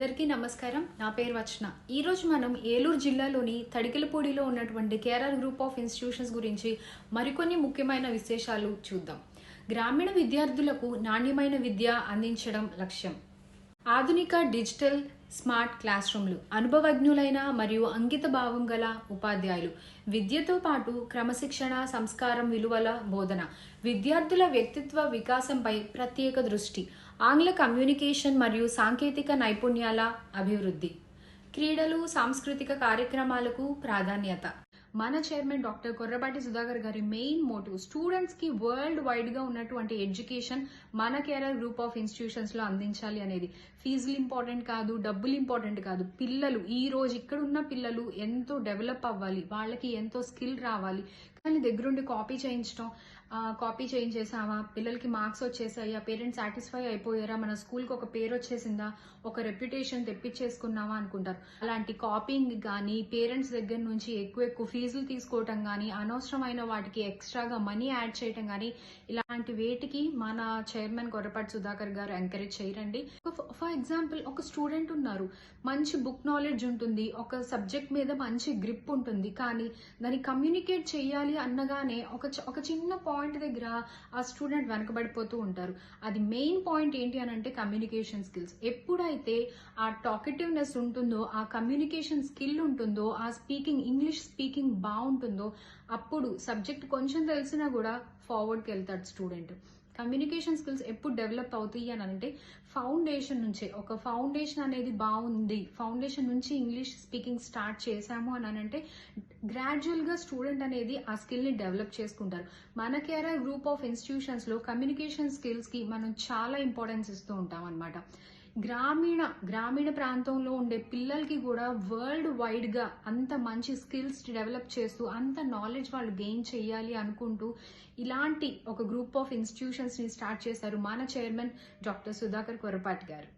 అందరికీ నమస్కారం. నా పేరు వచన. ఈరోజు మనం ఏలూరు జిల్లాలోని తడికెలపూడిలో ఉన్నటువంటి కేఆర్ఆర్ గ్రూప్ ఆఫ్ ఇన్స్టిట్యూషన్స్ గురించి మరికొన్ని ముఖ్యమైన విశేషాలు చూద్దాం. గ్రామీణ విద్యార్థులకు నాణ్యమైన విద్య అందించడం లక్ష్యం. ఆధునిక డిజిటల్ స్మార్ట్ క్లాస్ రూమ్లు, అనుభవజ్ఞులైన మరియు అంకిత భావం గల ఉపాధ్యాయులు, విద్యతో పాటు క్రమశిక్షణ, సంస్కారం, విలువల బోధన, విద్యార్థుల వ్యక్తిత్వ వికాసంపై ప్రత్యేక దృష్టి, ఆంగ్ల కమ్యూనికేషన్ మరియు సాంకేతిక నైపుణ్యాల అభివృద్ధి, క్రీడలు, సాంస్కృతిక కార్యక్రమాలకు ప్రాధాన్యత. మన చైర్మన్ డాక్టర్ కొర్రపాటి సుధాకర్ గారి మెయిన్ మోటివ్ స్టూడెంట్స్ కి వరల్డ్ వైడ్ గా ఉన్నటువంటి ఎడ్యుకేషన్ మన కేఆర్ఆర్ గ్రూప్ ఆఫ్ ఇన్స్టిట్యూషన్స్ లో అందించాలి అనేది. ఫీజులు ఇంపార్టెంట్ కాదు, డబ్బులు ఇంపార్టెంట్ కాదు. పిల్లలు ఈ రోజు ఇక్కడ ఉన్న పిల్లలు ఎంతో డెవలప్ అవ్వాలి, వాళ్ళకి ఎంతో స్కిల్ రావాలి. కానీ దగ్గరుండి కాపీ చేయించేసామా, పిల్లలకి మార్క్స్ వచ్చేసాయా, పేరెంట్స్ సాటిస్ఫై అయిపోయారా, మన స్కూల్కి ఒక పేరు వచ్చేసిందా, ఒక రెప్యుటేషన్ తెప్పించేసుకున్నావా అనుకుంటారు. అలాంటి కాపీయింగ్ కానీ, పేరెంట్స్ దగ్గర నుంచి ఎక్కువ ఫీజులు తీసుకోవటం కానీ, అనవసరమైన వాటికి ఎక్స్ట్రాగా మనీ యాడ్ చేయటం కానీ, ఇలాంటి వేటికి మన చైర్మన్ కొర్రపాటి సుధాకర్ గారు ఎంకరేజ్ చేయరండి. ఫర్ ఎగ్జాంపుల్, ఒక స్టూడెంట్ ఉన్నారు, మంచి బుక్ నాలెడ్జ్ ఉంటుంది, ఒక సబ్జెక్ట్ మీద మంచి గ్రిప్ ఉంటుంది, కానీ దాన్ని కమ్యూనికేట్ చేయాలి అన్నగానే ఒక చిన్న పాయింట్ దగ్గర ఆ స్టూడెంట్ వెనకబడిపోతూ ఉంటారు. అది మెయిన్ పాయింట్ ఏంటి అని అంటే కమ్యూనికేషన్ స్కిల్స్. ఎప్పుడైతే ఆ టాకెటివ్నెస్ ఉంటుందో, ఆ కమ్యూనికేషన్ స్కిల్ ఉంటుందో, ఆ ఇంగ్లీష్ స్పీకింగ్ బాగుంటుందో, అప్పుడు సబ్జెక్ట్ కొంచెం తెలిసినా కూడా ఫార్వర్డ్కి వెళ్తాడు స్టూడెంట్. కమ్యూనికేషన్ స్కిల్స్ ఎప్పుడు డెవలప్ అవుతాయి అని అంటే ఫౌండేషన్ నుంచే. ఒక ఫౌండేషన్ అనేది బాగుంది, ఫౌండేషన్ నుంచి ఇంగ్లీష్ స్పీకింగ్ స్టార్ట్ చేశాము అని అంటే గ్రాడ్యువల్ గా స్టూడెంట్ అనేది ఆ స్కిల్ ని డెవలప్ చేసుకుంటారు. మన కేఆర్ఆర్ గ్రూప్ ఆఫ్ ఇన్స్టిట్యూషన్స్ లో కమ్యూనికేషన్ స్కిల్స్ కి మనం చాలా ఇంపార్టెన్స్ ఇస్తూ ఉంటాం అన్నమాట. గ్రామీణ ప్రాంతంలో ఉండే పిల్లలకి కూడా వరల్డ్ వైడ్ గా అంత మంచి స్కిల్స్ డెవలప్ చేస్తూ, అంత నాలెడ్జ్ వాళ్ళు గెయిన్ చేయాలి అనుకుంటూ ఇలాంటి ఒక గ్రూప్ ఆఫ్ ఇన్స్టిట్యూషన్స్ ని స్టార్ట్ చేశారు మన చైర్మన్ డాక్టర్ సుధాకర్ కొర్రపాటి గారు.